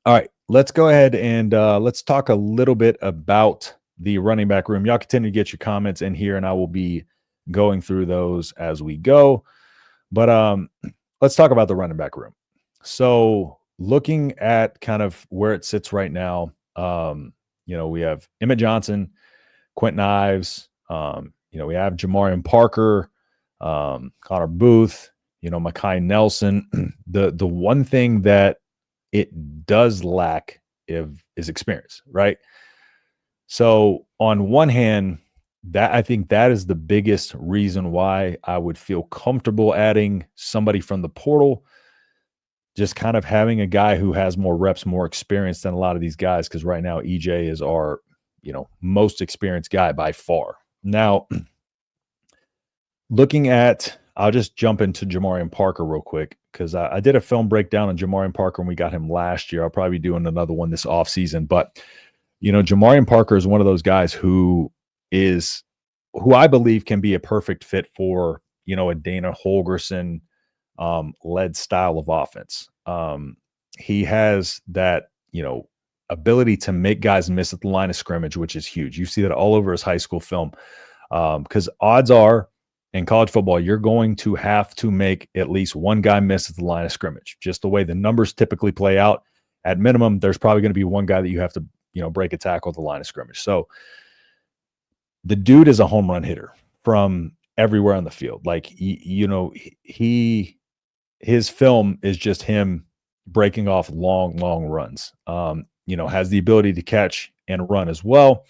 All right, let's go ahead and let's talk a little bit about the running back room. Y'all continue to get your comments in here, and I will be going through those as we go. But let's talk about the running back room. So, looking at kind of where it sits right now, we have Emmett Johnson, Quentin Ives, we have Jamarian Parker, Connor Booth, Mekhi Nelson. The one thing that it does lack is experience, right? So on one hand, that I think that is the biggest reason why I would feel comfortable adding somebody from the portal, just kind of having a guy who has more reps, more experience than a lot of these guys, because right now EJ is our, most experienced guy by far. Now, I'll just jump into Jamarian Parker real quick, because I did a film breakdown on Jamarian Parker when we got him last year. I'll probably be doing another one this offseason. But, Jamarian Parker is one of those guys who I believe can be a perfect fit for, a Dana Holgorsen led style of offense. He has that, ability to make guys miss at the line of scrimmage, which is huge. You see that all over his high school film. Because odds are, in college football, you're going to have to make at least one guy miss at the line of scrimmage. Just the way the numbers typically play out, at minimum, there's probably going to be one guy that you have to, break a tackle at the line of scrimmage. So the dude is a home run hitter from everywhere on the field. Like, his film is just him breaking off long runs. Has the ability to catch and run as well.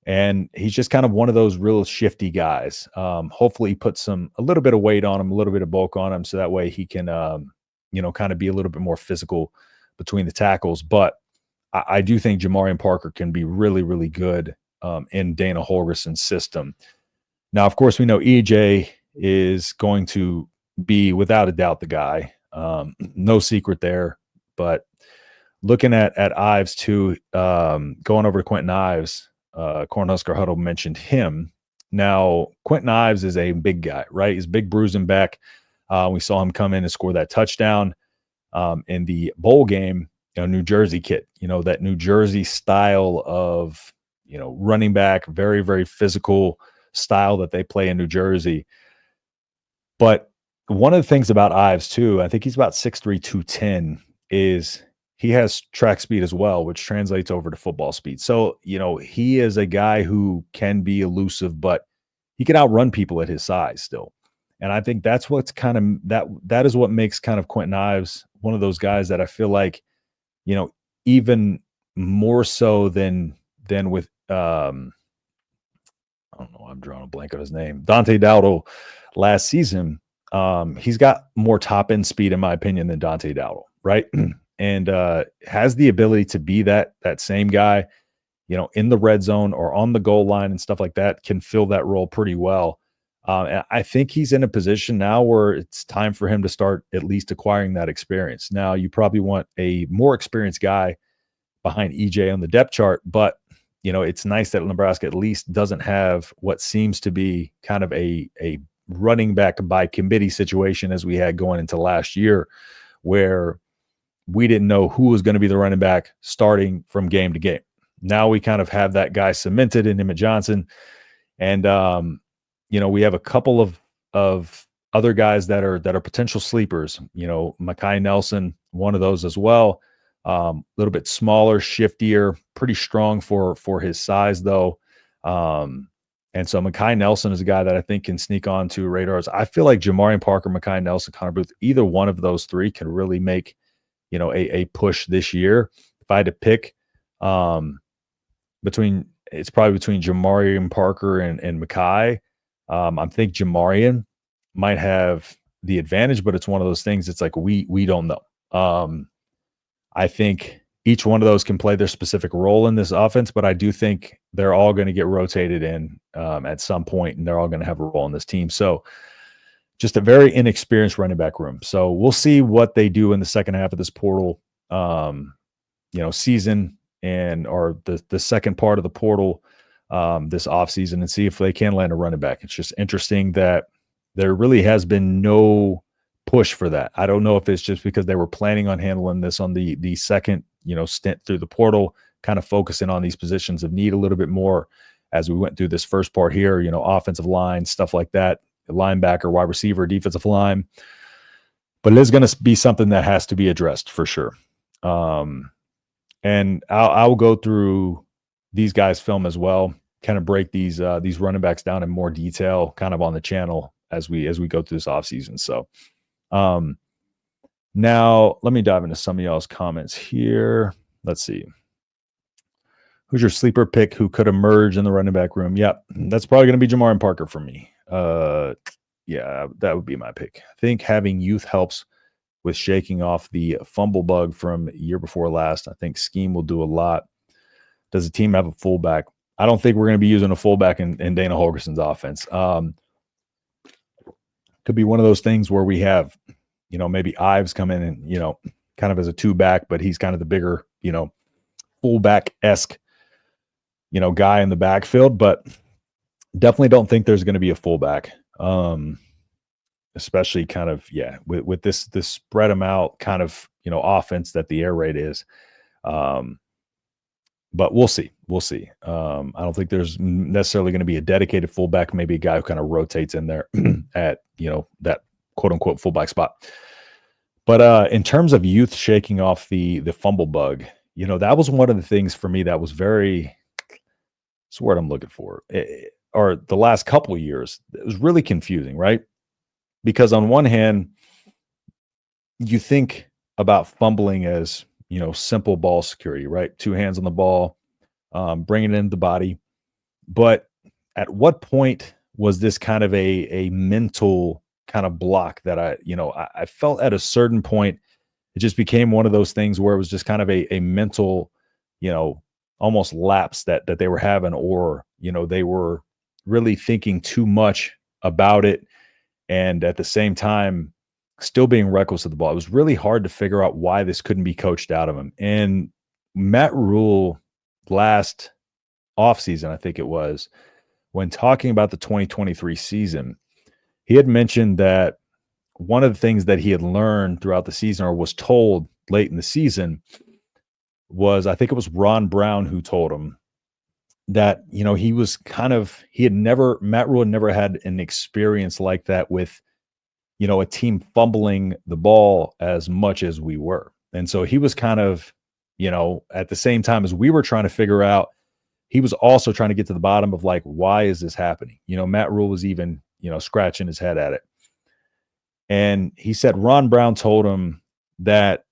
And he's just kind of one of those real shifty guys. Hopefully he puts a little bit of weight on him, a little bit of bulk on him, so that way he can, kind of be a little bit more physical between the tackles. But I do think Jamarian Parker can be really, really good in Dana Holgorsen's system. Now, of course, we know EJ is going to be, without a doubt, the guy. No secret there. But looking at Ives too, going over to Quentin Ives, Cornhusker Huddle mentioned him. Now, Quentin Ives is a big guy, right? He's big, bruising back. We saw him come in and score that touchdown in the bowl game. New Jersey kid. That New Jersey style of running back, very, very physical style that they play in New Jersey. But one of the things about Ives too, I think he's about 6'3", 210, is he has track speed as well, which translates over to football speed. So, he is a guy who can be elusive, but he can outrun people at his size still. And I think that's what's kind of that is what makes kind of Quentin Ives one of those guys that I feel like, even more so than with I don't know, I'm drawing a blank on his name, Dante Dowdle last season. He's got more top end speed, in my opinion, than Dante Dowdle, right? And has the ability to be that same guy, in the red zone or on the goal line and stuff like that, can fill that role pretty well. And I think he's in a position now where it's time for him to start at least acquiring that experience. Now, you probably want a more experienced guy behind EJ on the depth chart, but it's nice that Nebraska at least doesn't have what seems to be kind of a running back by committee situation as we had going into last year, where we didn't know who was going to be the running back starting from game to game. Now we kind of have that guy cemented in Emmett Johnson. And, we have a couple of other guys that are potential sleepers. Mekhi Nelson, one of those as well. A little bit smaller, shiftier, pretty strong for his size, though. And so Mekhi Nelson is a guy that I think can sneak on to radars. I feel like Jamarian Parker, Mekhi Nelson, Connor Booth, either one of those three can really make, a push this year. If I had to pick it's probably between Jamarian Parker and Mekhi. I think Jamarian might have the advantage, but it's one of those things. It's like, we don't know. I think each one of those can play their specific role in this offense, but I do think they're all going to get rotated in at some point, and they're all going to have a role in this team. So just a very inexperienced running back room. So we'll see what they do in the second half of this portal, season, or the second part of the portal this offseason, and see if they can land a running back. It's just interesting that there really has been no push for that. I don't know if it's just because they were planning on handling this on the second stint through the portal, kind of focusing on these positions of need a little bit more as we went through this first part here, offensive line, stuff like that, linebacker, wide receiver, defensive line. But it is going to be something that has to be addressed for sure. And I'll go through these guys' film as well, kind of break these running backs down in more detail kind of on the channel as we go through this offseason. So now let me dive into some of y'all's comments here. Let's see. Who's your sleeper pick who could emerge in the running back room? Yep, that's probably going to be Jamar and Parker for me. Yeah, that would be my pick. I think having youth helps with shaking off the fumble bug from year before last. I think scheme will do a lot. Does the team have a fullback? I don't think we're going to be using a fullback in Dana Holgorsen's offense. Could be one of those things where we have, maybe Ives come in and, kind of as a two-back, but he's kind of the bigger, fullback-esque, guy in the backfield. But definitely don't think there's going to be a fullback. Especially kind of, with this spread them out kind of, offense that the air raid is. But we'll see. I don't think there's necessarily going to be a dedicated fullback, maybe a guy who kind of rotates in there at, that quote unquote fullback spot. But in terms of youth shaking off the fumble bug, that was one of the things for me that was very, that's the word I'm looking for, or the last couple of years, it was really confusing, right? Because on one hand, you think about fumbling as, simple ball security, right? Two hands on the ball, bringing it into the body. But at what point was this kind of a mental kind of block that I felt at a certain point, it just became one of those things where it was just kind of a mental, almost lapse that they were having, or, they were really thinking too much about it. And at the same time, still being reckless of the ball. It was really hard to figure out why this couldn't be coached out of him. And Matt Rule last offseason, I think it was, when talking about the 2023 season, he had mentioned that one of the things that he had learned throughout the season, or was told late in the season, was, I think it was Ron Brown who told him that, Matt Rule had never had an experience like that with, a team fumbling the ball as much as we were. And so he was kind of, at the same time as we were trying to figure out, he was also trying to get to the bottom of like, why is this happening? Matt Rule was even, scratching his head at it. And he said Ron Brown told him that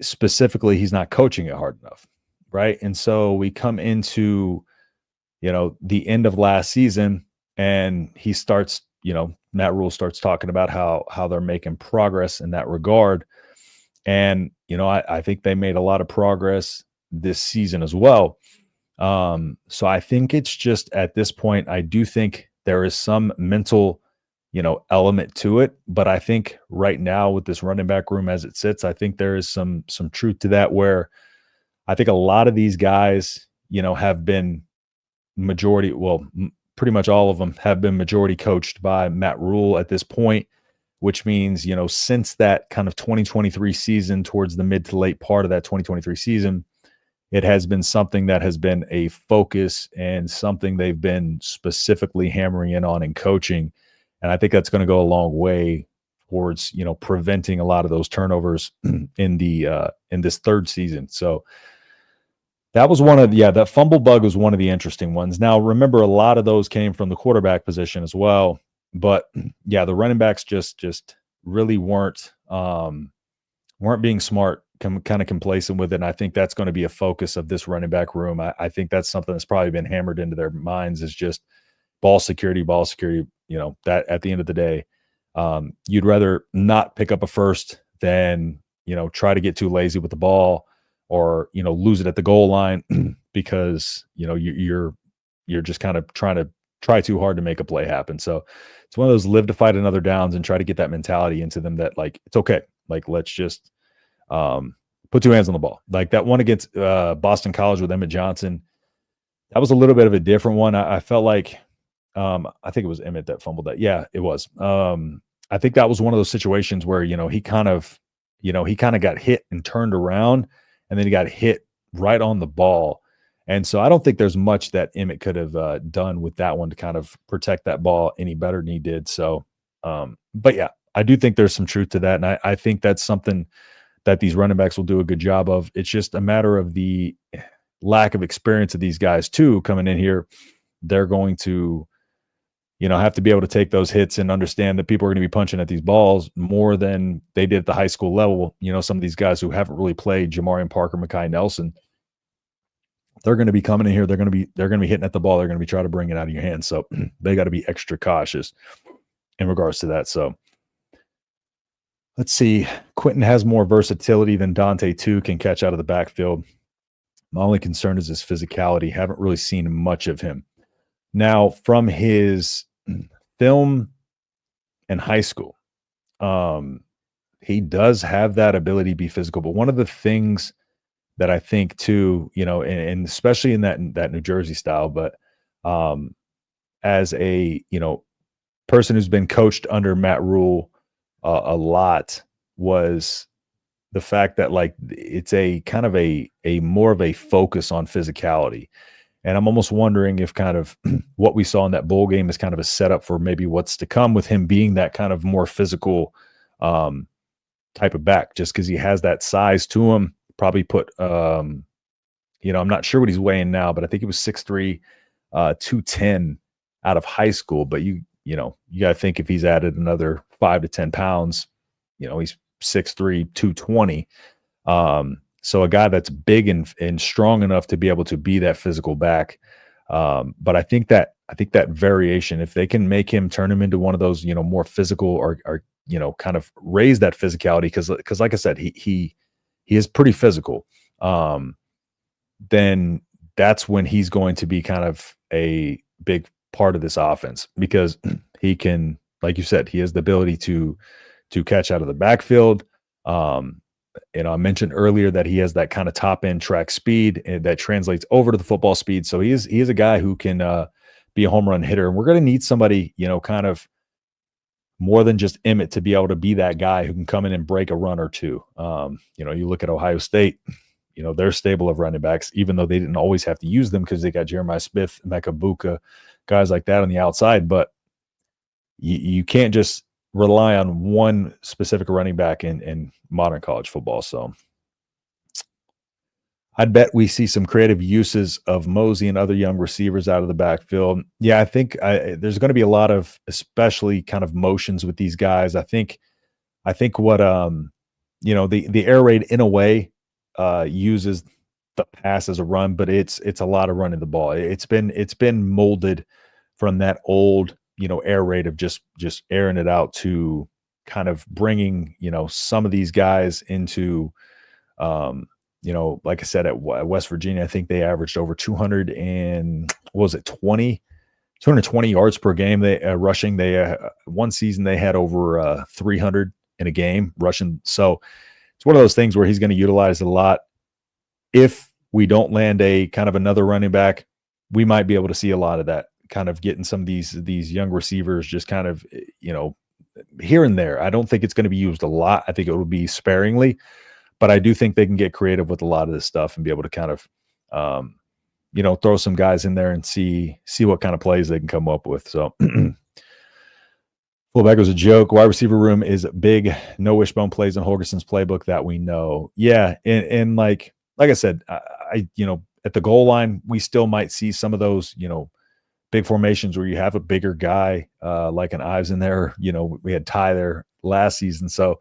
specifically he's not coaching it hard enough. Right. And so we come into, the end of last season, and he starts, Matt Rule starts talking about how they're making progress in that regard. And, I think they made a lot of progress this season as well. So I think it's just at this point, I do think there is some mental, element to it. But I think right now with this running back room as it sits, I think there is some truth to that, where I think a lot of these guys, have been pretty much all of them have been majority coached by Matt Rule at this point, which means, since that kind of 2023 season, towards the mid to late part of that 2023 season, it has been something that has been a focus and something they've been specifically hammering in on in coaching. And I think that's going to go a long way towards, preventing a lot of those turnovers in this third season. So that was that fumble bug was one of the interesting ones. Now, remember, a lot of those came from the quarterback position as well. But the running backs just really weren't being smart, kind of complacent with it. And I think that's going to be a focus of this running back room. I think that's something that's probably been hammered into their minds, is just ball security. That at the end of the day, you'd rather not pick up a first than, try to get too lazy with the ball, or, lose it at the goal line because, you're just kind of try too hard to make a play happen. So it's one of those live to fight another downs, and try to get that mentality into them that, like, it's okay. Like, let's just put two hands on the ball. Like that one against Boston College with Emmett Johnson, that was a little bit of a different one. I felt like, I think it was Emmett that fumbled that. Yeah, it was. I think that was one of those situations where, he kind of got hit and turned around, and then he got hit right on the ball. And so I don't think there's much that Emmett could have done with that one to kind of protect that ball any better than he did. So, but yeah, I do think there's some truth to that. And I think that's something that these running backs will do a good job of. It's just a matter of the lack of experience of these guys too coming in here. They're going to, have to be able to take those hits and understand that people are going to be punching at these balls more than they did at the high school level. Some of these guys who haven't really played, Jamarian Parker, Mekhi Nelson, they're going to be coming in here. They're going to be hitting at the ball. They're going to be trying to bring it out of your hands. So they got to be extra cautious in regards to that. So let's see. Quentin has more versatility than Dante too, can catch out of the backfield. My only concern is his physicality. Haven't really seen much of him. Now, from his film in high school, he does have that ability to be physical. But one of the things that I think too, and especially in that New Jersey style, but as a person who's been coached under Matt Rule a lot, was the fact that like it's a kind of a more of a focus on physicality. And I'm almost wondering if kind of what we saw in that bowl game is kind of a setup for maybe what's to come with him being that kind of more physical type of back, just because he has that size to him. Probably put, I'm not sure what he's weighing now, but I think he was 6'3", 210 out of high school. But you got to think if he's added another 5 to 10 pounds, he's 6'3", 220. So a guy that's big and strong enough to be able to be that physical back. But I think that variation, if they can make him, turn him into one of those, more physical or kind of raise that physicality, because like I said, he is pretty physical. Then that's when he's going to be kind of a big part of this offense, because he can, like you said, he has the ability to catch out of the backfield. I mentioned earlier that he has that kind of top end track speed and that translates over to the football speed. So he is a guy who can be a home run hitter. And we're going to need somebody, kind of more than just Emmett to be able to be that guy who can come in and break a run or two. You look at Ohio State, their stable of running backs, even though they didn't always have to use them because they got Jeremiah Smith, Mecca Buka, guys like that on the outside. But you can't just rely on one specific running back in modern college football. So I'd bet we see some creative uses of Mosey and other young receivers out of the backfield. Yeah, I think there's going to be a lot of, especially kind of motions with these guys. I think what the air raid in a way uses the pass as a run, but it's a lot of running the ball. It's been molded from that old air raid of just airing it out to kind of bringing some of these guys into like I said, at West Virginia, I think they averaged over 220 yards per game. They rushing. They one season they had over 300 in a game rushing. So it's one of those things where he's going to utilize it a lot. If we don't land a kind of another running back, we might be able to see a lot of that, kind of getting some of these young receivers just kind of here and there. I don't think it's going to be used a lot. I think it will be sparingly. But I do think they can get creative with a lot of this stuff and be able to kind of, throw some guys in there and see what kind of plays they can come up with. So fullback was a joke. Wide receiver room is big. No wishbone plays in Holgorsen's playbook that we know. Yeah, and like I said, I at the goal line, we still might see some of those, big formations where you have a bigger guy like an Ives in there. We had Ty there last season, so.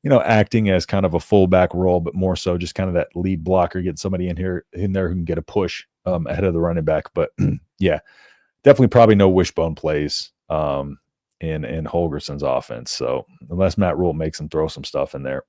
Acting as kind of a fullback role, but more so just kind of that lead blocker, get somebody in there who can get a push ahead of the running back. But yeah, definitely probably no wishbone plays in Holgorsen's offense. So unless Matt Rule makes him throw some stuff in there.